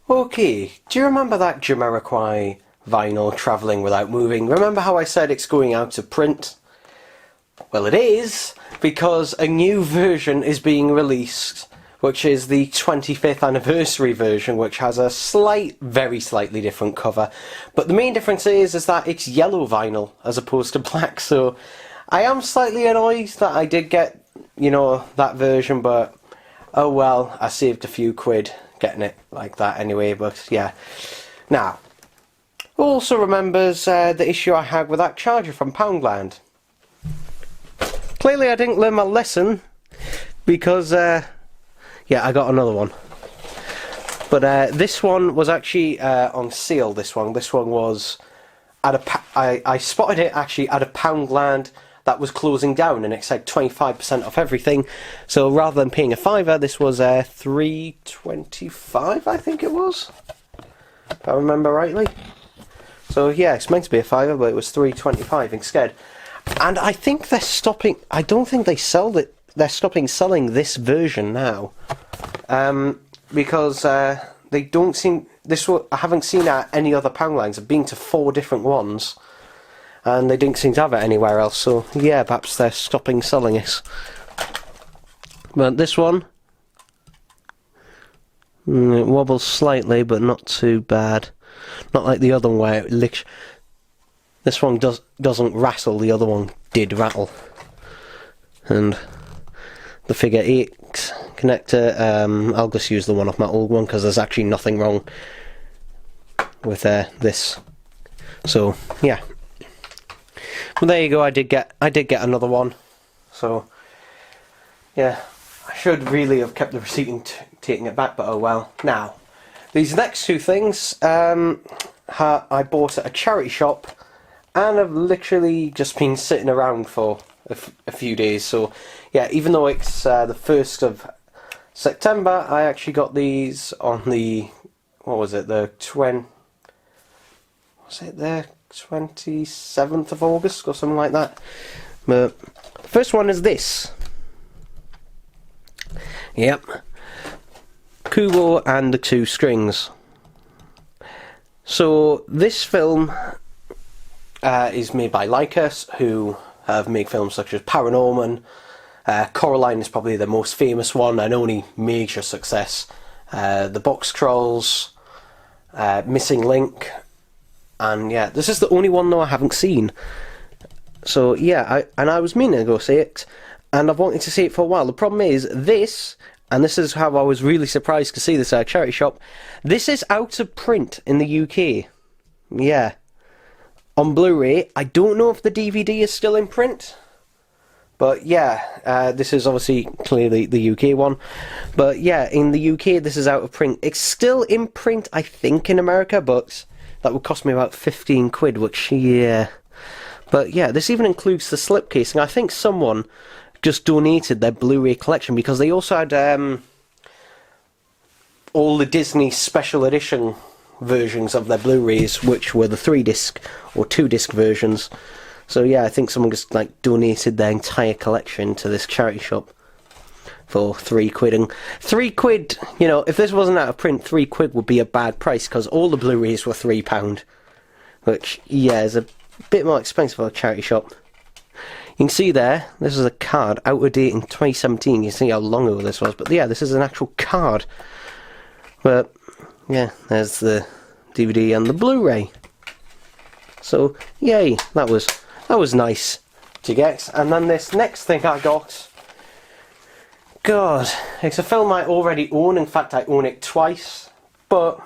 Okay, do you remember that Jamiroquai vinyl Travelling Without Moving? Remember how I said it's going out of print? Well, it is, because a new version is being released, which is the 25th anniversary version, which has a very slightly different cover. But the main difference is that it's yellow vinyl as opposed to black, so I am slightly annoyed that I did get, that version, but oh well, I saved a few quid getting it like that anyway, but yeah. Now, who also remembers the issue I had with that charger from Poundland? Clearly I didn't learn my lesson, because, yeah, I got another one. But this one was actually on sale, this one. This one was at I spotted it actually at a Poundland that was closing down, and it said 25% off everything. So rather than paying a fiver, this was $3.25, I think it was, if I remember rightly. So yeah, it's meant to be a fiver, but it was $3.25 instead. And I think they're stopping. I don't think they sell it. They're stopping selling this version now, because they don't seem. I haven't seen at any other Poundlands. I've been to 4 different ones, and they didn't seem to have it anywhere else. So yeah, perhaps they're stopping selling it. But this one, it wobbles slightly, but not too bad. Not like the other one where it licks. This one doesn't rattle. The other one did rattle. And the figure 8 connector, I'll just use the one off my old one because there's actually nothing wrong with this. So yeah. Well, there you go. I did get another one. So yeah, I should really have kept the receipt and taken it back, but oh well. Now, these next 2 things I bought at a charity shop, and I've literally just been sitting around for a few days. So yeah, even though it's the 1st of September, I actually got these on the, what was it, the 27th of August or something like that. But the first one is this. Yep. Kubo and the 2 Strings. So this film is made by Leica, who have made films such as Paranorman. Coraline is probably the most famous one and only major success. The Box Trolls, Missing Link, and yeah, this is the only one though I haven't seen. So yeah, I was meaning to go see it, and I've wanted to see it for a while. The problem is this, and this is how I was really surprised to see this at a charity shop, this is out of print in the UK. Yeah. On Blu-ray. I don't know if the DVD is still in print, but yeah, this is obviously clearly the UK one. But yeah, in the UK this is out of print. It's still in print, I think, in America, but that would cost me about 15 quid, which, yeah. But yeah, this even includes the slipcase, and I think someone just donated their Blu-ray collection, because they also had all the Disney special edition versions of their Blu-rays, which were the 3-disc or 2-disc versions. So yeah, I think someone just like donated their entire collection to this charity shop for 3 quid. And 3 quid, if this wasn't out of print, 3 quid would be a bad price, because all the Blu-rays were £3, which yeah is a bit more expensive for a charity shop. You can see there, this is a card out of date in 2017. You see how long ago this was, but yeah, this is an actual card. But yeah, there's the DVD and the Blu-ray. So yay, that was nice to get. And then this next thing I got, God, it's a film I already own. In fact, I own it twice. But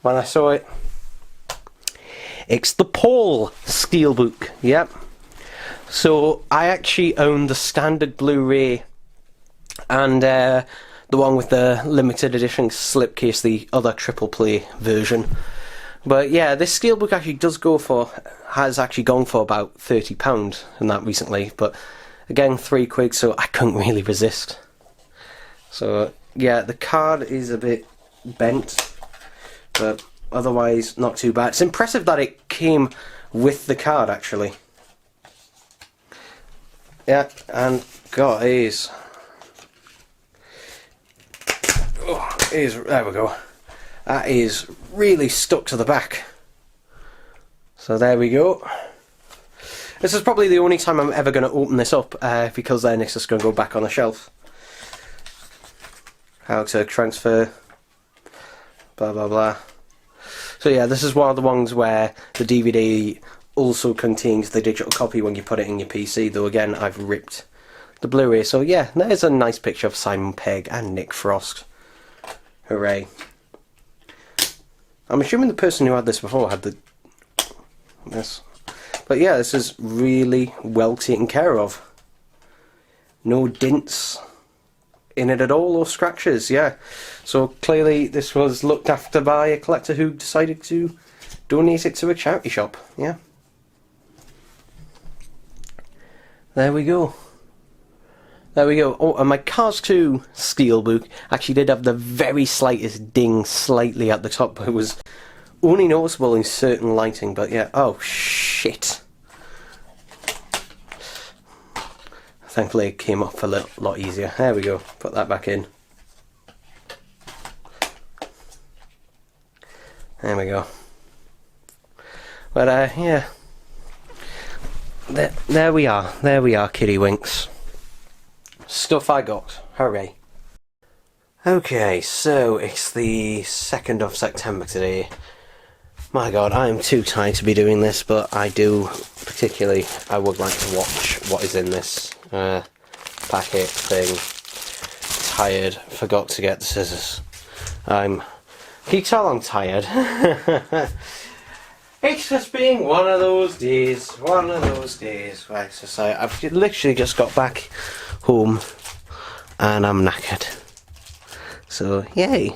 when I saw it, it's the Paul Steelbook. Yep. So I actually own the standard Blu-ray and the one with the limited edition slipcase, the other triple play version. But yeah, this steelbook actually has actually gone for about £30 and that recently. But again, 3 quid, so I couldn't really resist. So yeah, the card is a bit bent, but otherwise not too bad. It's impressive that it came with the card actually. Yeah, and God, it is. Oh, it is. There we go. That is really stuck to the back. So there we go. This is probably the only time I'm ever going to open this up, because then it's just going to go back on the shelf. How to transfer, blah blah blah. So yeah, this is one of the ones where the DVD also contains the digital copy when you put it in your PC, though again I've ripped the Blu-ray. So yeah, there's a nice picture of Simon Pegg and Nick Frost. Hooray. I'm assuming the person who had this before had this. But yeah, this is really well taken care of. No dents in it at all, or scratches, yeah. So clearly this was looked after by a collector who decided to donate it to a charity shop, yeah. There we go. There we go. Oh, and my Cars 2 steelbook actually did have the very slightest ding slightly at the top, but it was only noticeable in certain lighting, but yeah. Oh, shit. Thankfully it came off a lot easier. There we go. Put that back in. There we go. But yeah. There we are. There we are, Kitty Winks. Stuff I got. Hooray. Okay, so it's the 2nd of September today. My god, I am too tired to be doing this, but I do, particularly, I would like to watch what is in this packet thing. Tired, forgot to get the scissors. Can you tell I'm tired? It's just being one of those days, Right, so I've literally just got back home and I'm knackered. So, yay.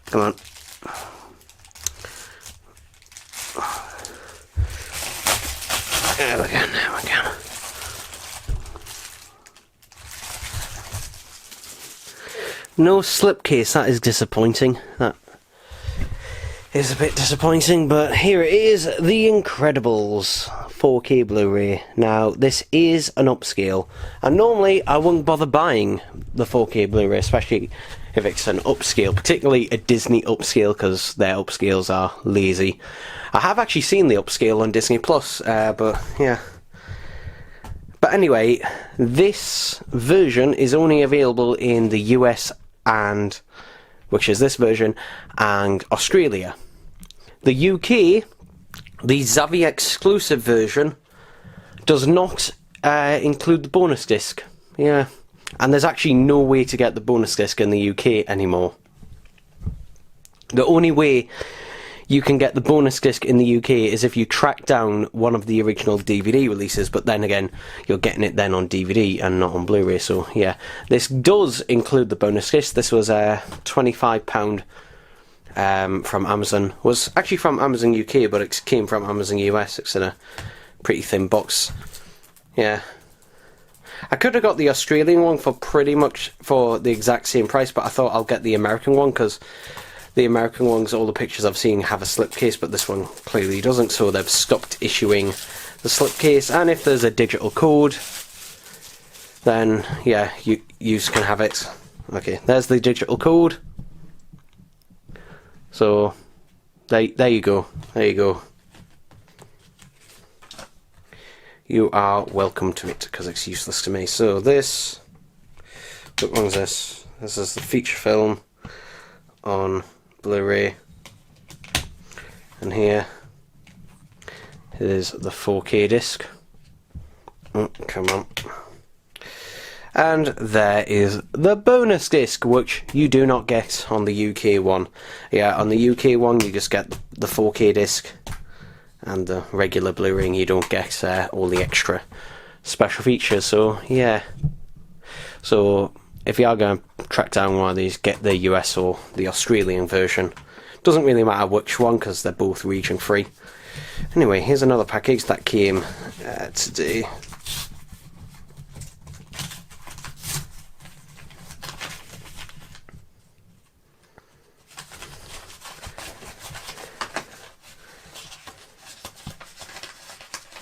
Come on. There we go, there we go. No slipcase, that is disappointing. That is a bit disappointing, but here it is, The Incredibles 4K Blu-ray. Now, this is an upscale, and normally I wouldn't bother buying the 4K Blu-ray, especially if it's an upscale, particularly a Disney upscale, because their upscales are lazy. I have actually seen the upscale on Disney Plus, but yeah. But anyway, this version is only available in the US and, which is this version, and Australia. The UK, the Zavvi exclusive version, does not include the bonus disc. Yeah. And there's actually no way to get the bonus disc in the UK anymore. The only way you can get the bonus disc in the UK is if you track down one of the original DVD releases, but then again, you're getting it then on DVD and not on Blu-ray, so yeah. This does include the bonus disc. This was £25 from Amazon. Was actually from Amazon UK, but it came from Amazon US. It's in a pretty thin box. Yeah. I could have got the Australian one for pretty much for the exact same price, but I thought I'll get the American one because the American ones, all the pictures I've seen have a slipcase, but this one clearly doesn't, so they've stopped issuing the slipcase. And if there's a digital code, then yeah, you can have it. Okay, there's the digital code. So there you go. There you go. You are welcome to it, because it's useless to me. So this, what one's this? This is the feature film on Blu-ray, and here is the 4K disc. Oh, come on. And there is the bonus disc, which you do not get on the UK one. Yeah, on the UK one you just get the 4K disc and the regular Blu-ray, and you don't get all the extra special features. So yeah, so if you are going to track down one of these, get the US or the Australian version. Doesn't really matter which one, because they're both region free. Anyway, here's another package that came today.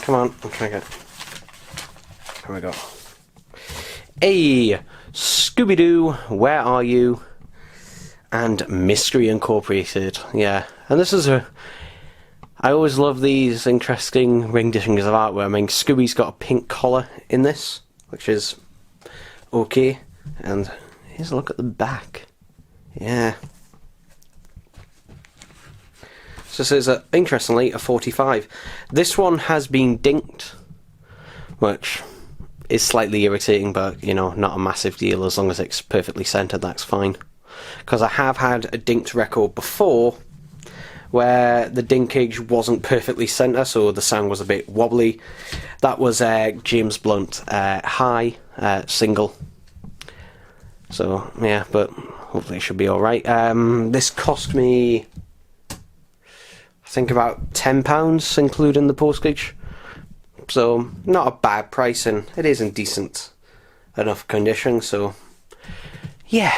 Come on, I'm trying to get... There we go. A Scooby-Doo, Where Are You? And Mystery Incorporated. Yeah, and this is I always love these interesting renditions of artwork. I mean, Scooby's got a pink collar in this, which is okay. And here's a look at the back. Yeah. So this is, interestingly, a 45. This one has been dinked, which is slightly irritating, but, you know, not a massive deal. As long as it's perfectly centered, that's fine. Because I have had a dinked record before where the dinkage wasn't perfectly centre, so the sound was a bit wobbly. That was James Blunt High single. So yeah, but hopefully it should be alright. This cost me, I think, about £10, including the postage. So not a bad price, and it is in decent enough condition, so yeah.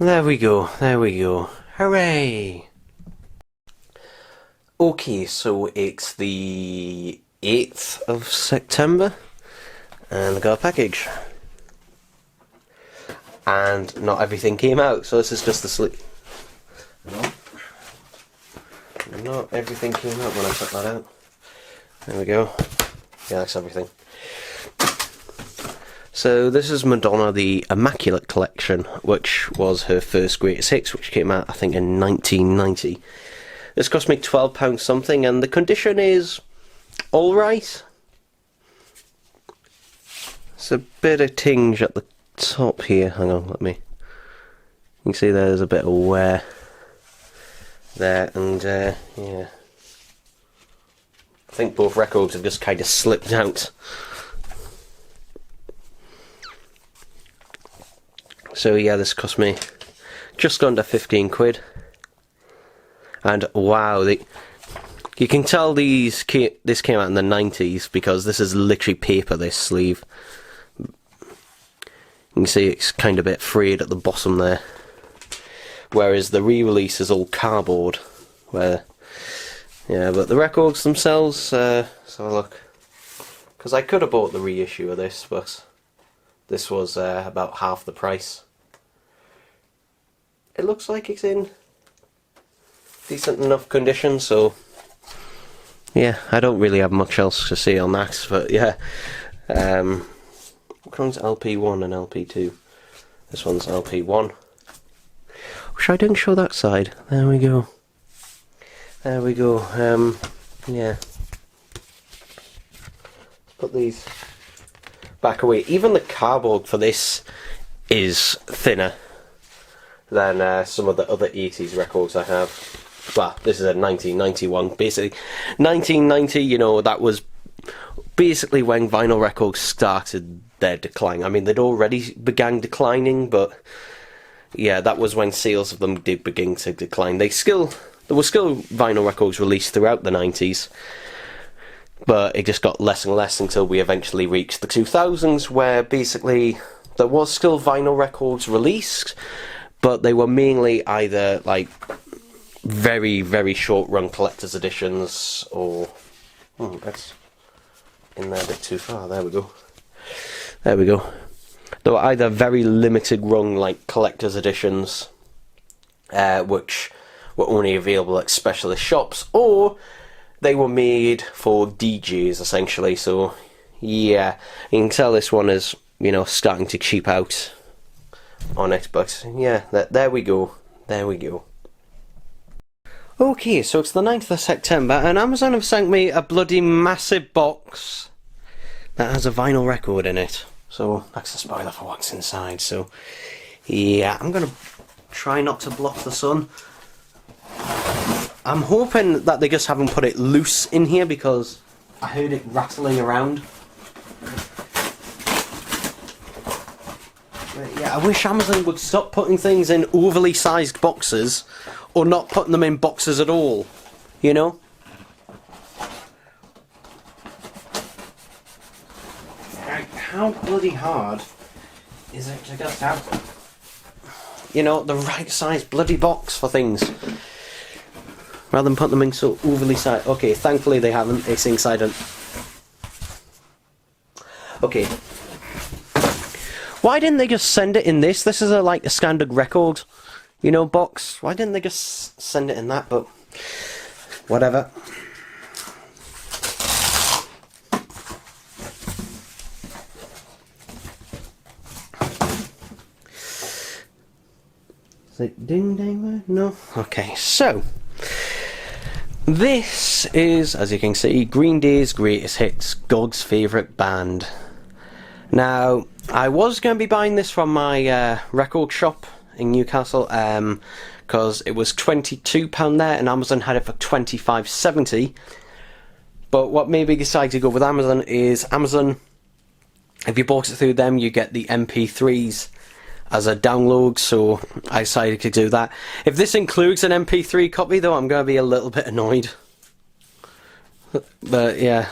There we go, there we go. Hooray! Okay, so it's the 8th of September, and I got a package. And not everything came out, so this is just the sleeve. No. Not everything came out when I took that out. There we go. Yeah, that's everything. So this is Madonna, the Immaculate collection, which was her first greatest hits, which came out, I think, in 1990. This cost me £12 something, and the condition is alright. It's a bit of tinge at the top here. Hang on, let me. You can see there's a bit of wear there, and yeah. I think both records have just kind of slipped out. So yeah, this cost me just under 15 quid. And wow, you can tell this came out in the 90s because this is literally paper, this sleeve. You can see it's kind of a bit frayed at the bottom there. Whereas the re-release is all cardboard. Yeah, but the records themselves, let's have a look. Because I could have bought the reissue of this, but this was about half the price. It looks like it's in decent enough condition, so yeah, I don't really have much else to say on that, but yeah. Which one's LP1 and LP2? This one's LP1. Wish I didn't show that side. There we go. There we go. Yeah. Put these back away. Even the cardboard for this is thinner than some of the other 80s records I have. Well, this is a 1991, basically. 1990, you know, that was basically when vinyl records started their decline. I mean, they'd already began declining, but yeah, that was when sales of them did begin to decline. There were still vinyl records released throughout the 90s, but it just got less and less until we eventually reached the 2000s, where basically there was still vinyl records released, but they were mainly either like very, very short run collector's editions, or that's in there a bit too far. There we go. There we go. They were either very limited run, like collector's editions, which were only available at specialist shops, or they were made for DJs essentially. So yeah, you can tell this one is, you know, starting to cheap out on it, but yeah, there we go. There we go. Okay, so it's the 9th of September, and Amazon have sent me a bloody massive box that has a vinyl record in it. So that's a spoiler for what's inside. So yeah, I'm gonna try not to block the sun. I'm hoping that they just haven't put it loose in here, because I heard it rattling around. But yeah, I wish Amazon would stop putting things in overly sized boxes, or not putting them in boxes at all, you know? Like, how bloody hard is it to just have, you know, the right size bloody box for things, rather than put them in so overly sized? Okay, thankfully they haven't. It's inside an... Okay. Why didn't they just send it in this? This is like a standard record, you know, box. Why didn't they just send it in that? But whatever. Is it ding ding? No? Okay, so this is, as you can see, Green Day's Greatest Hits, God's favourite band. Now, I was going to be buying this from my record shop in Newcastle, because it was £22 there, and Amazon had it for $25.70. But what made me decide to go with Amazon is Amazon, if you bought it through them, you get the MP3s as a download, so I decided to do that. If this includes an MP3 copy, though, I'm going to be a little bit annoyed. But yeah,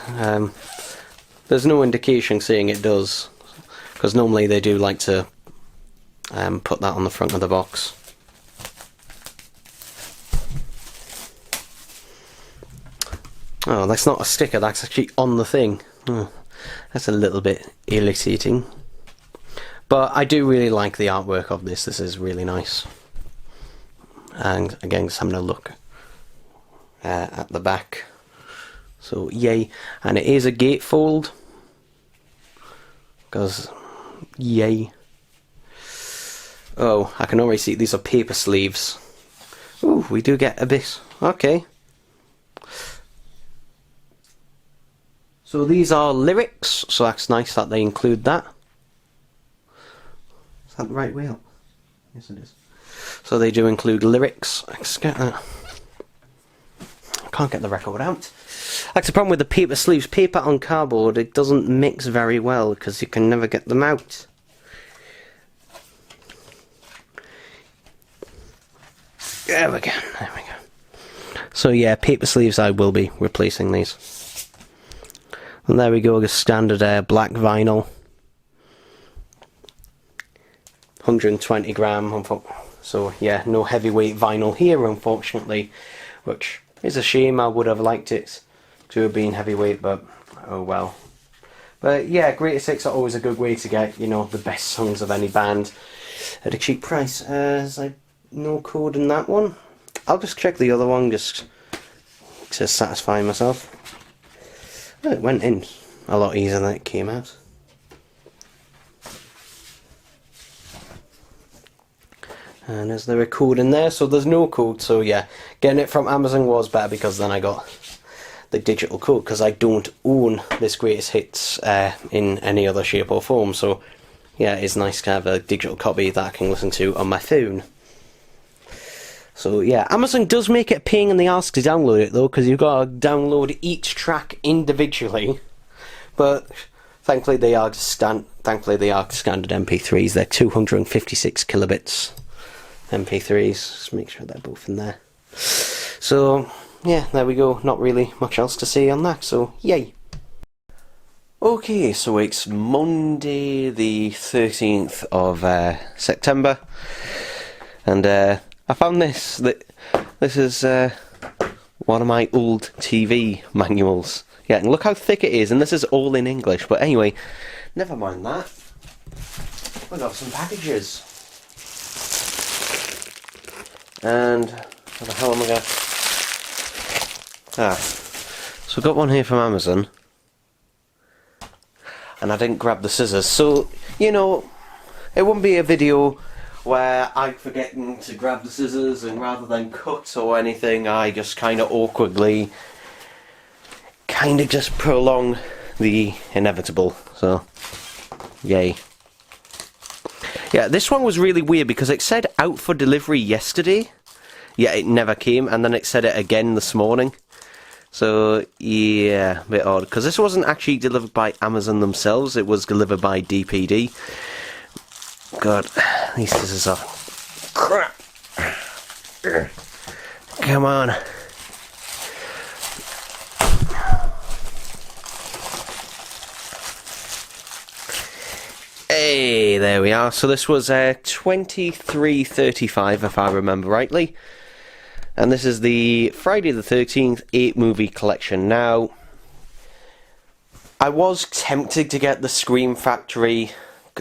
there's no indication saying it does, because normally they do like to put that on the front of the box. Oh, that's not a sticker, that's actually on the thing. Oh, that's a little bit irritating. But I do really like the artwork of this. This is really nice. And again, just having a look at the back. So yay. And it is a gatefold, because yay. Oh, I can already see these are paper sleeves. Ooh, we do get a bit. Okay. So these are lyrics, so that's nice that they include that. Is that the right wheel? Yes, it is. So they do include lyrics. I can't get the record out. That's the problem with the paper sleeves. Paper on cardboard, it doesn't mix very well because you can never get them out. There we go. There we go. So yeah, paper sleeves, I will be replacing these. And there we go, the standard black vinyl. 120 gram, so yeah, no heavyweight vinyl here, unfortunately, which is a shame. I would have liked it to have been heavyweight, but oh well. But yeah, Greatest Hits are always a good way to get, you know, the best songs of any band at a cheap price. Is like no code in that one. I'll just check the other one just to satisfy myself. Oh, it went in a lot easier than it came out. And there's the code in there, so there's no code. So yeah, getting it from Amazon was better, because then I got the digital code, because I don't own this Greatest Hits in any other shape or form. So yeah, it's nice to have a digital copy that I can listen to on my phone. So yeah, Amazon does make it a pain in the arse to download it though, because you've got to download each track individually. But thankfully they are standard MP3s. They're 256 kilobits MP3s. Just make sure they're both in there. So yeah, there we go. Not really much else to say on that. So yay. Okay, so it's Monday the 13th of September, and I found this. This is one of my old TV manuals. Yeah, and look how thick it is, and this is all in English. But anyway, never mind that. We got some packages. And where the hell am I going? So I got one here from Amazon, and I didn't grab the scissors. So, you know, it wouldn't be a video where I'm forgetting to grab the scissors, and rather than cut or anything, I just kind of awkwardly just prolong the inevitable. So, yay. Yeah, this one was really weird because it said out for delivery yesterday, yet it never came, and then it said it again this morning. So, yeah, a bit odd, because this wasn't actually delivered by Amazon themselves, it was delivered by DPD. God, these scissors are crap. Come on. Hey, there we are. So this was $23.35 if I remember rightly. And this is the Friday the 13th 8-movie collection. Now, I was tempted to get the Scream Factory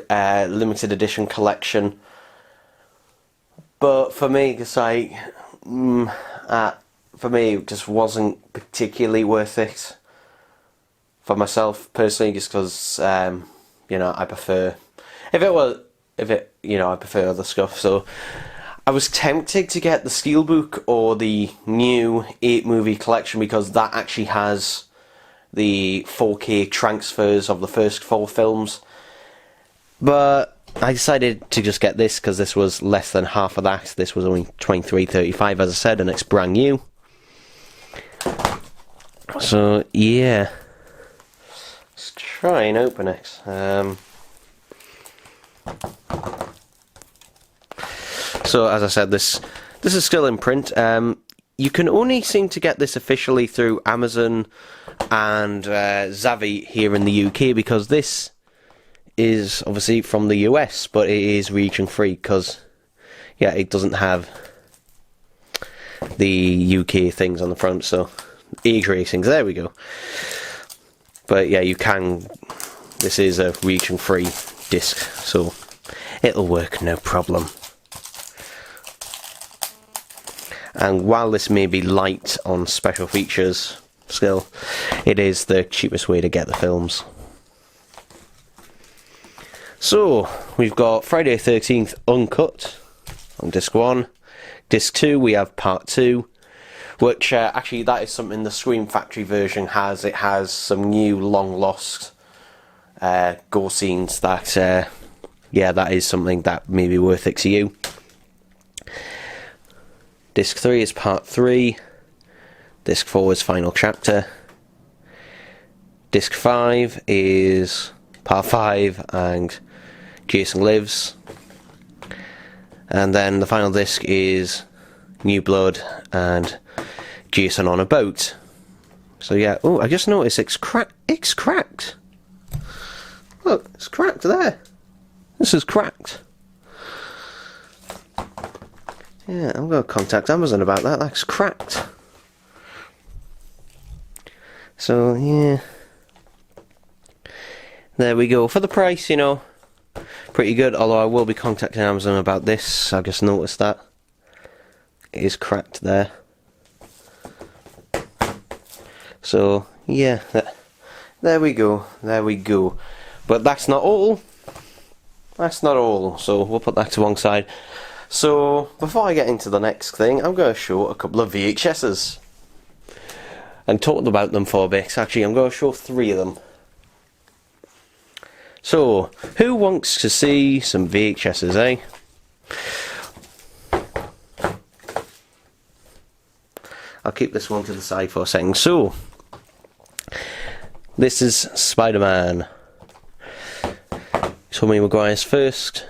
limited edition collection. But for me, it's like, for me, it just wasn't particularly worth it. For myself personally, just because you know, I prefer I prefer other stuff. So I was tempted to get the Steelbook or the new 8-movie collection, because that actually has the 4K transfers of the first 4 films. But I decided to just get this because this was less than half of that. This was only $23.35, as I said, and it's brand new. So yeah, let's try and open it. So as I said, this is still in print. You can only seem to get this officially through Amazon and Zavvi here in the UK, because this is obviously from the US, but it is region free, because yeah, it doesn't have the UK things on the front. So age ratings, there we go. But yeah, you can, this is a region free disc, so it'll work no problem. And while this may be light on special features, still, it is the cheapest way to get the films. So, we've got Friday the 13th Uncut on disc 1. Disc 2, we have part 2, which actually that is something the Scream Factory version has. It has some new long lost gore scenes that, yeah, that is something that may be worth it to you. Disc 3 is part 3. Disc 4 is final chapter. Disc 5 is part 5 and Jason Lives. And then the final disc is New Blood and Jason on a Boat. So yeah, oh, I just noticed it's cracked. Look, it's cracked there. This is cracked. Yeah, I'm going to contact Amazon about that. That's cracked. So, yeah. There we go. For the price, you know, pretty good. Although I will be contacting Amazon about this. I just noticed that. It is cracked there. So, yeah. There we go. There we go. But that's not all. That's not all. So, we'll put that to one side. So, before I get into the next thing, I'm going to show a couple of VHSs. And talk about them for a bit. Actually, I'm going to show 3 of them. So, who wants to see some VHSs, eh? I'll keep this one to the side for a second. So, this is Spider-Man. Tobey Maguire's first.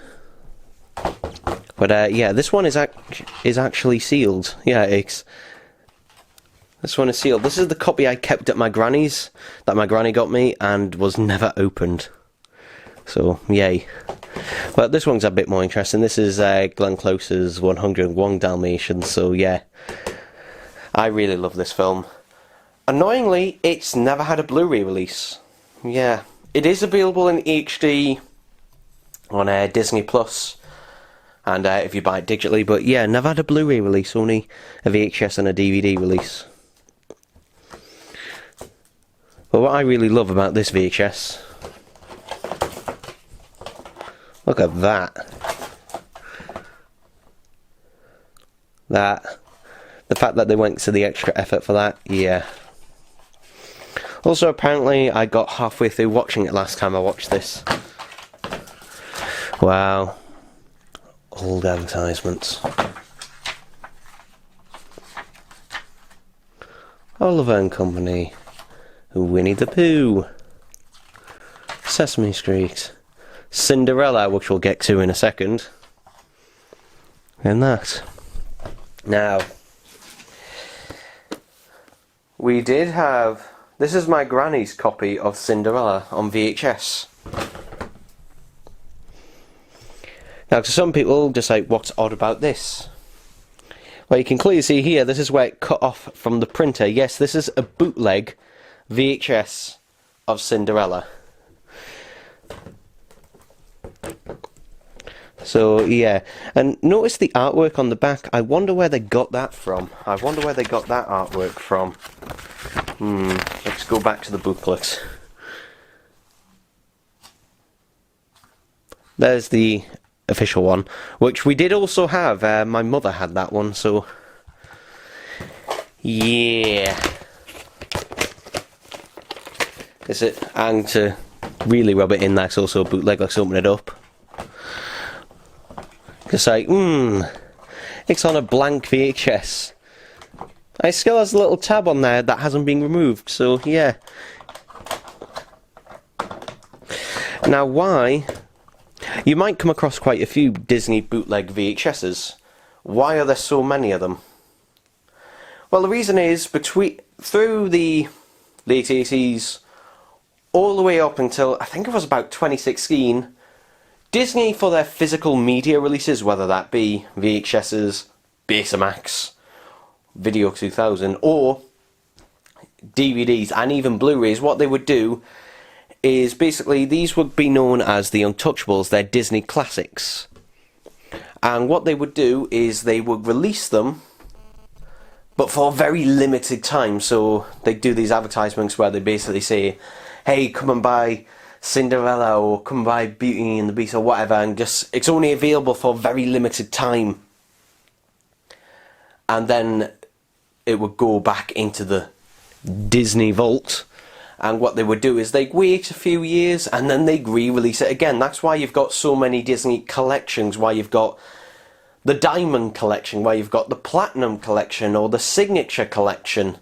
But yeah, this one is actually sealed. Yeah, this one is sealed. This is the copy I kept at my granny's, that my granny got me, and was never opened. So, yay. But this one's a bit more interesting. This is Glenn Close's 101 Dalmatians, so yeah. I really love this film. Annoyingly, it's never had a Blu-ray release. Yeah. It is available in HD on Disney Plus. And if you buy it digitally, but yeah, never had a Blu-ray release, only a VHS and a DVD release. But what I really love about this VHS, look at that. The fact that they went to the extra effort for that, yeah. Also, apparently, I got halfway through watching it last time I watched this. Wow. Old advertisements. Oliver and Company. Winnie the Pooh. Sesame Street. Cinderella, which we'll get to in a second. And that. Now, we did have... This is my granny's copy of Cinderella on VHS. Now, to some people, just like, what's odd about this? Well, you can clearly see here, this is where it cut off from the printer. Yes, this is a bootleg VHS of Cinderella. So yeah, and notice the artwork on the back. I wonder where they got that from. I wonder where they got that artwork from. Let's go back to the booklet. There's the official one, which we did also have. My mother had that one, so yeah. Is it? And to really rub it in, that's also a bootleg. Let's open it up. It's like, it's on a blank VHS. It still has a little tab on there that hasn't been removed, so yeah. Now why? You might come across quite a few Disney bootleg VHSs. Why are there so many of them? Well, the reason is, through the late 80s, all the way up until, I think it was about 2016, Disney, for their physical media releases, whether that be VHSs, Betamax, Video 2000, or DVDs and even Blu-rays, what they would do is basically these would be known as the Untouchables, they're Disney classics. And what they would do is they would release them, but for a very limited time. So they do these advertisements where they basically say, hey, come and buy Cinderella, or come and buy Beauty and the Beast, or whatever, and just, it's only available for a very limited time. And then it would go back into the Disney vault, and what they would do is they'd wait a few years and then they'd re-release it again. That's why you've got so many Disney collections, why you've got the Diamond Collection, why you've got the Platinum Collection, or the Signature Collection.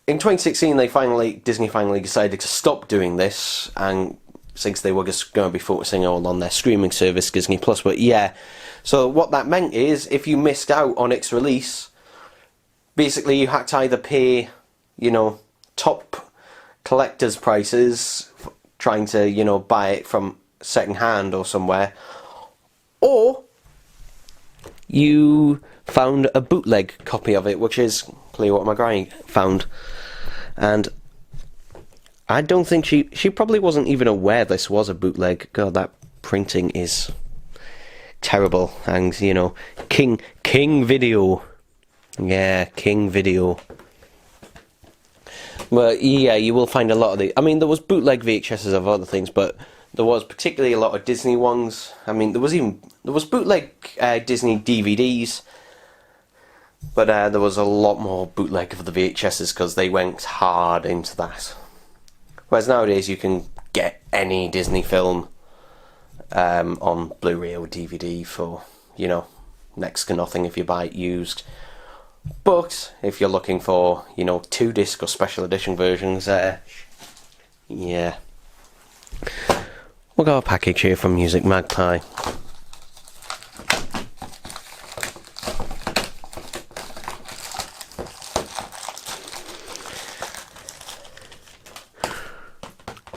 In 2016, Disney finally decided to stop doing this, and since they were just going to be focusing all on their streaming service, Disney Plus. But yeah, so what that meant is, if you missed out on its release, basically you had to either pay, you know, top collector's prices, trying to, you know, buy it from second hand or somewhere, or you found a bootleg copy of it, which is clearly what my granny found. And I don't think she probably wasn't even aware this was a bootleg. God, that printing is terrible. And, you know, King Video. Yeah, King Video. But yeah, you will find a lot of the. I mean, there was bootleg VHSs of other things, but there was particularly a lot of Disney ones. I mean, there was bootleg Disney DVDs, but there was a lot more bootleg of the VHSs because they went hard into that. Whereas nowadays you can get any Disney film on Blu-ray or DVD for, you know, next to nothing if you buy it used. But if you're looking for, you know, 2-disc or special edition versions, yeah. We've got a package here from Music Magpie.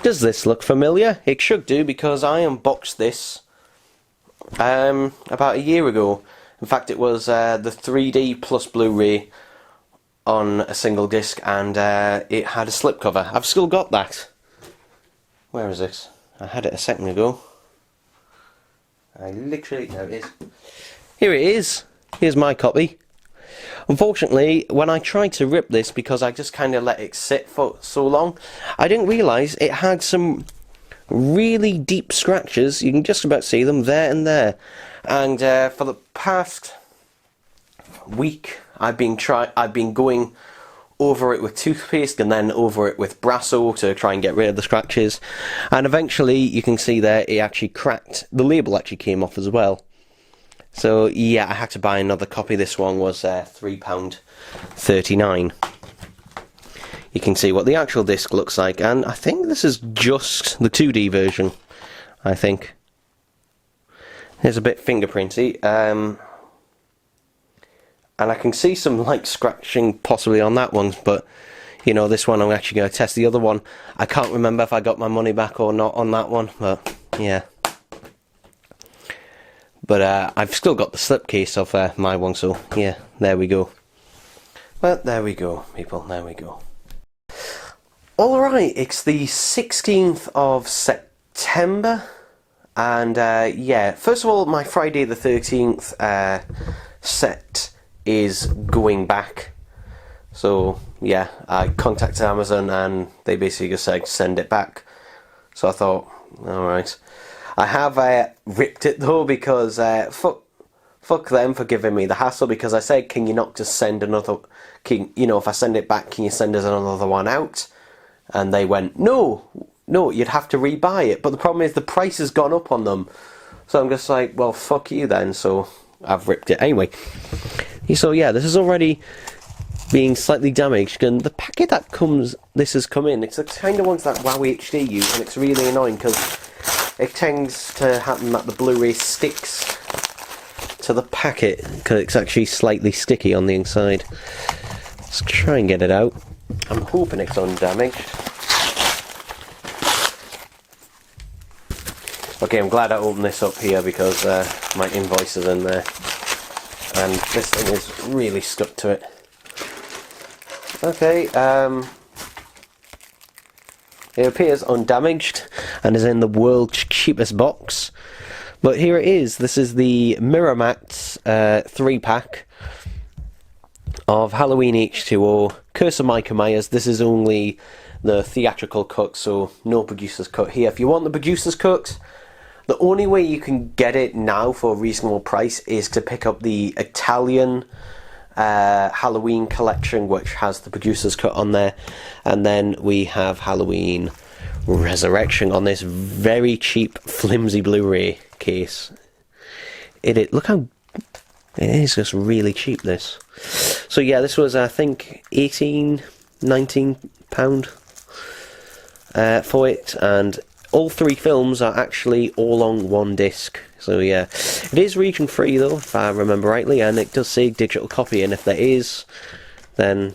Does this look familiar? It should do, because I unboxed this about a year ago. In fact, it was the 3D plus Blu-ray on a single disc, and it had a slipcover. I've still got that. Where is it? I had it a second ago. There it is. Here it is. Here's my copy. Unfortunately, when I tried to rip this, because I just kind of let it sit for so long, I didn't realise it had some really deep scratches. You can just about see them there and there. And for the past week, I've been going over it with toothpaste and then over it with Brasso to try and get rid of the scratches. And eventually, you can see there, it actually cracked. The label actually came off as well. So yeah, I had to buy another copy. This one was £3.39. You can see what the actual disc looks like, and I think this is just the 2D version, I think. It's a bit fingerprinty, and I can see some like scratching possibly on that one, but you know, this one I'm actually going to test. The other one, I can't remember if I got my money back or not on that one, but yeah. But I've still got the slipcase of my one, so yeah, there we go. Well, there we go, people, there we go. Alright, it's the 16th of September. And yeah, first of all, my Friday the 13th set is going back. So yeah, I contacted Amazon and they basically just said send it back. So I thought, alright. I have ripped it though, because fuck them for giving me the hassle, because I said, can you not just send another, if I send it back, can you send us another one out? And they went, no, you'd have to rebuy it. But the problem is the price has gone up on them. So I'm just like, well, fuck you then. So I've ripped it anyway. So yeah, this is already being slightly damaged, and the packet that this has come in, it's the kind of ones that WoW HD use, and it's really annoying because it tends to happen that the Blu-ray sticks to the packet because it's actually slightly sticky on the inside. Let's try and get it out. I'm hoping it's undamaged. Okay, I'm glad I opened this up here because my invoice is in there, and this thing is really stuck to it. Okay, it appears undamaged and is in the world's cheapest box. But here it is. This is the Miramax 3-pack of Halloween H2O, Curse of Michael Myers. This is only the theatrical cut, so no producer's cut here. If you want the producer's cut, the only way you can get it now for a reasonable price is to pick up the Italian Halloween collection, which has the producer's cut on there, and then we have Halloween Resurrection on this very cheap flimsy Blu-ray case. Look how it is, just really cheap, this. So yeah, this was I think £19 for it, and all 3 films are actually all on one disc. So yeah, it is region free though, if I remember rightly, and it does say digital copy, and if there is, then,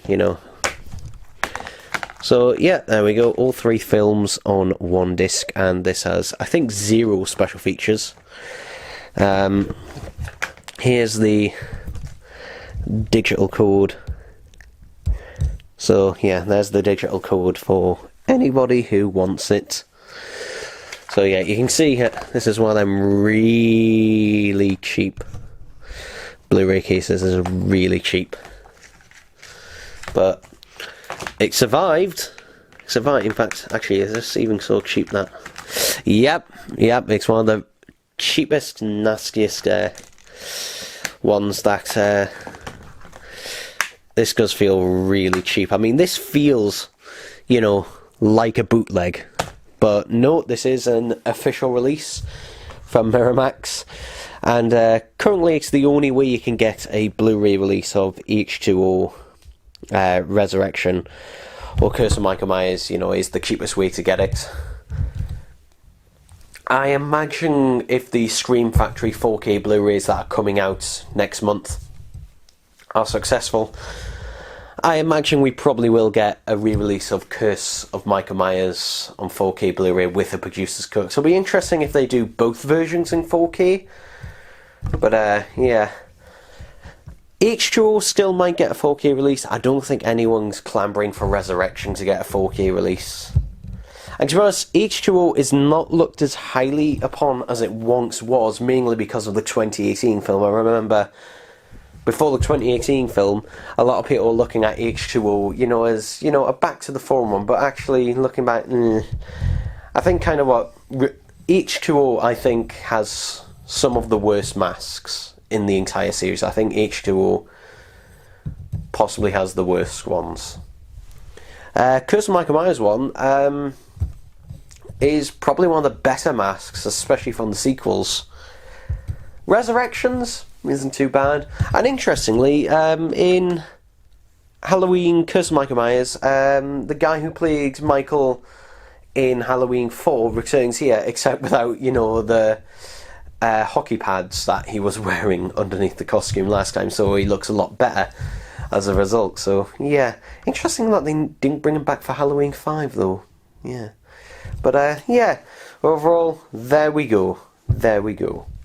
So yeah, there we go, all 3 films on one disc, and this has, I think, 0 special features. Here's the digital code. So yeah, there's the digital code for anybody who wants it. So yeah, you can see this is one of them really cheap Blu-ray cases. This is really cheap, but it survived. In fact, actually, is this even so cheap that? Yep, it's one of the cheapest, nastiest ones that. This does feel really cheap. I mean, this feels, like a bootleg. But no, this is an official release from Miramax, and currently it's the only way you can get a Blu-ray release of H2O Resurrection or Curse of Michael Myers, is the cheapest way to get it. I imagine if the Scream Factory 4K Blu-rays that are coming out next month are successful, I imagine we probably will get a re-release of Curse of Michael Myers on 4K Blu-ray with a producer's cut. So it'll be interesting if they do both versions in 4K. But yeah, H2O still might get a 4K release. I don't think anyone's clambering for Resurrection to get a 4K release. And to be honest, H2O is not looked as highly upon as it once was, mainly because of the 2018 film. I remember before the 2018 film, a lot of people were looking at H2O, as, a back to the form one, but actually looking back, I think kind of H2O, I think, has some of the worst masks in the entire series. I think H2O possibly has the worst ones. Curse of Michael Myers one is probably one of the better masks, especially from the sequels. Resurrections isn't too bad. And interestingly, in Halloween Curse of Michael Myers, the guy who played Michael in Halloween 4 returns here, except without, the hockey pads that he was wearing underneath the costume last time, so he looks a lot better as a result. So yeah, interesting that they didn't bring him back for Halloween 5 though. Yeah, but yeah, overall, there we go.